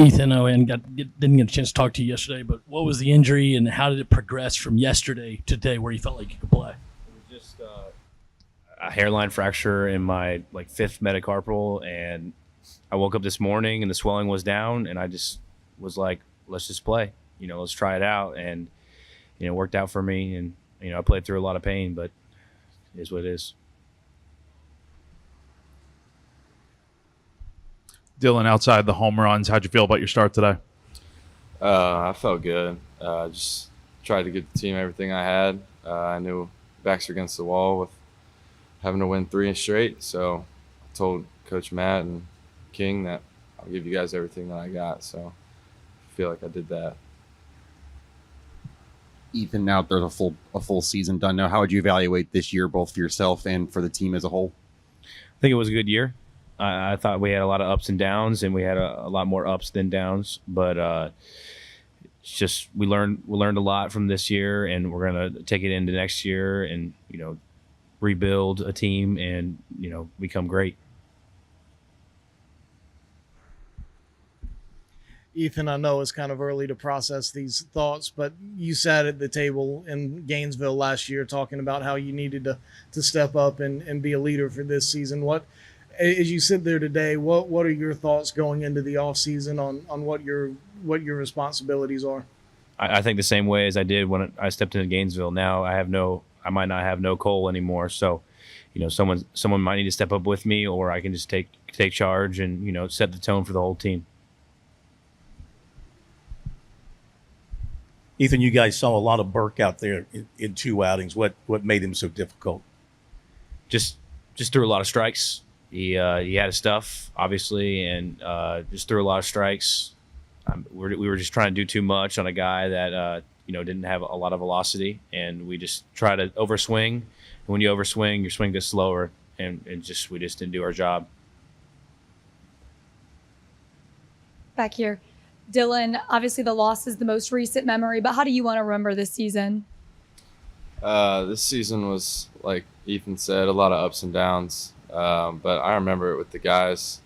Ethan, didn't get a chance to talk to you yesterday, but what was the injury and how did it progress from yesterday to today where you felt like you could play? It was just a hairline fracture in my fifth metacarpal, and I woke up this morning and the swelling was down, and I just was like, let's just play. Let's try it out, and it worked out for me, and I played through a lot of pain, but it is what it is. Dylan, outside the home runs, how'd you feel about your start today? I felt good. Just tried to get the team everything I had. I knew backs were against the wall with having to win 3 straight, so I told Coach Matt and King that I'll give you guys everything that I got, so I feel like I did that. Ethan, now there's a full season done now. How would you evaluate this year, both for yourself and for the team as a whole? I think it was a good year. I thought we had a lot of ups and downs, and we had a lot more ups than downs. But it's just we learned a lot from this year, and we're gonna take it into next year, and rebuild a team, and become great. Ethan, I know it's kind of early to process these thoughts, but you sat at the table in Gainesville last year talking about how you needed to step up and be a leader for this season. As you sit there today, what are your thoughts going into the offseason on what your responsibilities are? I think the same way as I did when I stepped into Gainesville. Now I might not have no Cole anymore. So, someone might need to step up with me, or I can just take charge and set the tone for the whole team. Ethan, you guys saw a lot of Burke out there in 2 outings. What made him so difficult? Just threw a lot of strikes. He had his stuff, obviously, and just threw a lot of strikes. We were just trying to do too much on a guy that didn't have a lot of velocity, and we just try to overswing. And when you overswing, your swing gets slower, and we just didn't do our job. Back here, Dylan. Obviously, the loss is the most recent memory, but how do you want to remember this season? This season was, like Ethan said, a lot of ups and downs. But I remember it with the guys.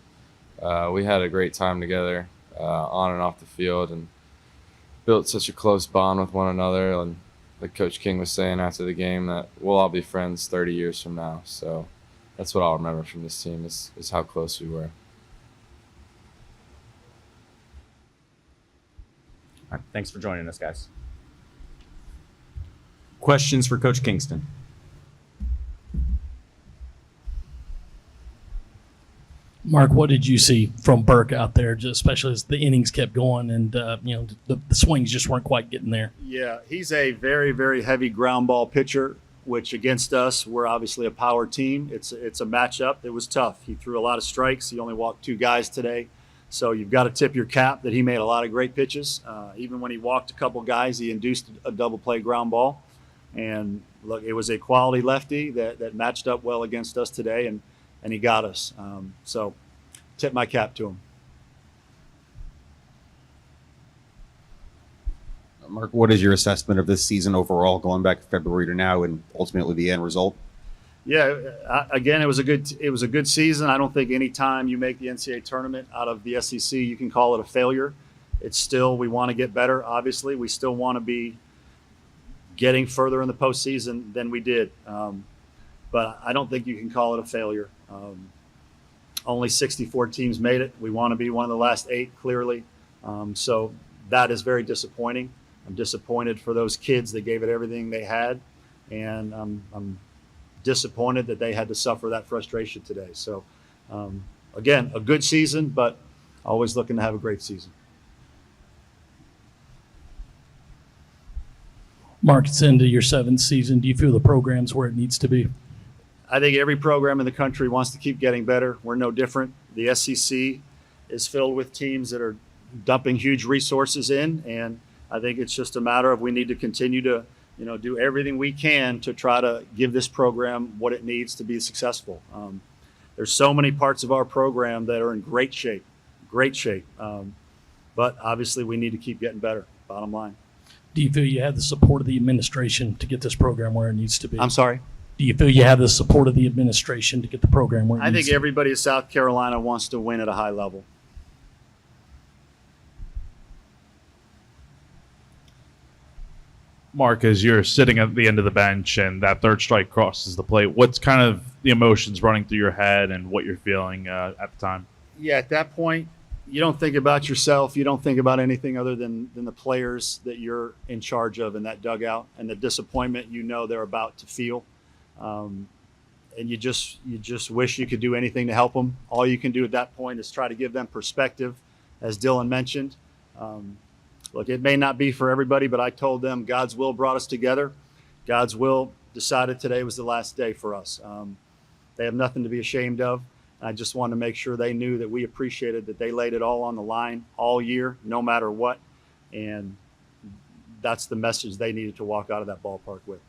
We had a great time together on and off the field, and built such a close bond with one another. And like Coach King was saying after the game, that we'll all be friends 30 years from now. So that's what I'll remember from this team is how close we were. All right, thanks for joining us, guys. Questions for Coach Kingston? Mark, what did you see from Burke out there, just especially as the innings kept going and the swings just weren't quite getting there? Yeah, he's a very, very heavy ground ball pitcher, which against us, we're obviously a power team. It's a matchup. It was tough. He threw a lot of strikes. He only walked 2 guys today. So you've got to tip your cap that he made a lot of great pitches. Even when he walked a couple guys, he induced a double play ground ball. And look, it was a quality lefty that matched up well against us today, and he got us. So tip my cap to him. Mark, what is your assessment of this season overall, going back to February to now, and ultimately the end result? Yeah, again, it was a good season. I don't think any time you make the NCAA tournament out of the SEC, you can call it a failure. It's still, we want to get better. Obviously, we still want to be getting further in the postseason than we did. But I don't think you can call it a failure. Only 64 teams made it. We want to be one of the last 8, clearly. So that is very disappointing. I'm disappointed for those kids that gave it everything they had, and I'm disappointed that they had to suffer that frustration today. So again, a good season, but always looking to have a great season. Mark, it's into your 7th season. Do you feel the program's where it needs to be? I think every program in the country wants to keep getting better. We're no different. The SEC is filled with teams that are dumping huge resources in, and I think it's just a matter of we need to continue to do everything we can to try to give this program what it needs to be successful. There's so many parts of our program that are in great shape. But obviously we need to keep getting better, bottom line. Do you feel you have the support of the administration to get this program where it needs to be? I'm sorry? Do you feel you have the support of the administration to get the program where it needs to be? I think everybody in South Carolina wants to win at a high level. Mark, as you're sitting at the end of the bench and that third strike crosses the plate, what's kind of the emotions running through your head and what you're feeling at the time? Yeah, at that point, you don't think about yourself. You don't think about anything other than the players that you're in charge of in that dugout and the disappointment you know they're about to feel. And you just wish you could do anything to help them. All you can do at that point is try to give them perspective, as Dylan mentioned. Look, it may not be for everybody, but I told them God's will brought us together. God's will decided today was the last day for us. They have nothing to be ashamed of. I just wanted to make sure they knew that we appreciated that they laid it all on the line all year, no matter what. And that's the message they needed to walk out of that ballpark with.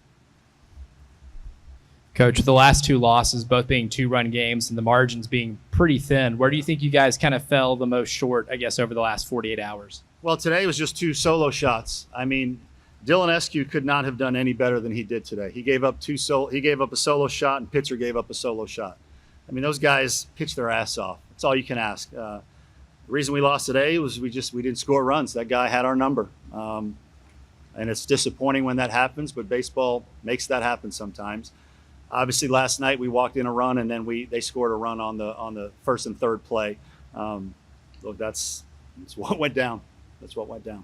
Coach, the last two losses, both being 2-run games and the margins being pretty thin, where do you think you guys kind of fell the most short, I guess, over the last 48 hours? Well, today was just 2 solo shots. I mean, Dylan Eskew could not have done any better than he did today. He gave up he gave up a solo shot, and Pitzer gave up a solo shot. I mean, those guys pitched their ass off. That's all you can ask. The reason we lost today was we didn't score runs. That guy had our number. And it's disappointing when that happens, but baseball makes that happen sometimes. Obviously, last night we walked in a run, and then they scored a run on the first and third play. Look, that's what went down. That's what went down.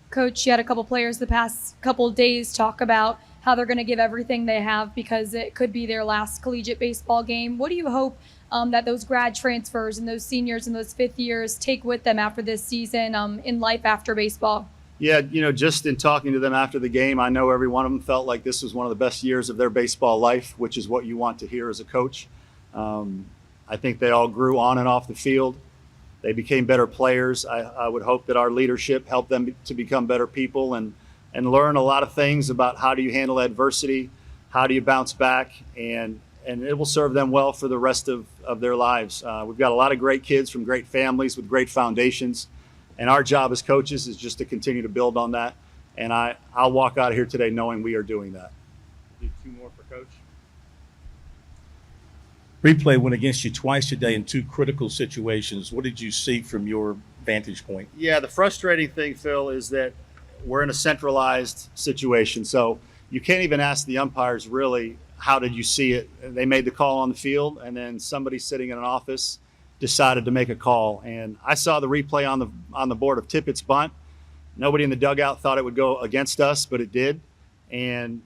Coach, you had a couple players the past couple of days talk about how they're going to give everything they have because it could be their last collegiate baseball game. What do you hope that those grad transfers and those seniors and those fifth years take with them after this season in life after baseball? Yeah, just in talking to them after the game, I know every one of them felt like this was one of the best years of their baseball life, which is what you want to hear as a coach. I think they all grew on and off the field. They became better players. I would hope that our leadership helped them to become better people and learn a lot of things about how do you handle adversity, how do you bounce back, and it will serve them well for the rest of their lives. We've got a lot of great kids from great families with great foundations, and our job as coaches is just to continue to build on that. And I'll walk out of here today knowing we are doing that. Do 2 more for Coach. Replay went against you twice today in 2 critical situations. What did you see from your vantage point? Yeah, the frustrating thing, Phil, is that we're in a centralized situation. So you can't even ask the umpires really, how did you see it? They made the call on the field, and then somebody sitting in an office decided to make a call. And I saw the replay on the board of Tippett's bunt. Nobody in the dugout thought it would go against us, but it did. And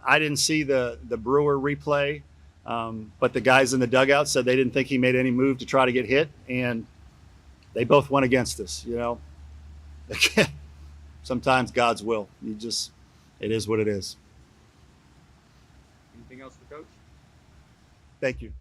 I didn't see the Brewer replay, but the guys in the dugout said they didn't think he made any move to try to get hit, and they both went against us. Sometimes God's will. It is what it is. Anything else for Coach? Thank you.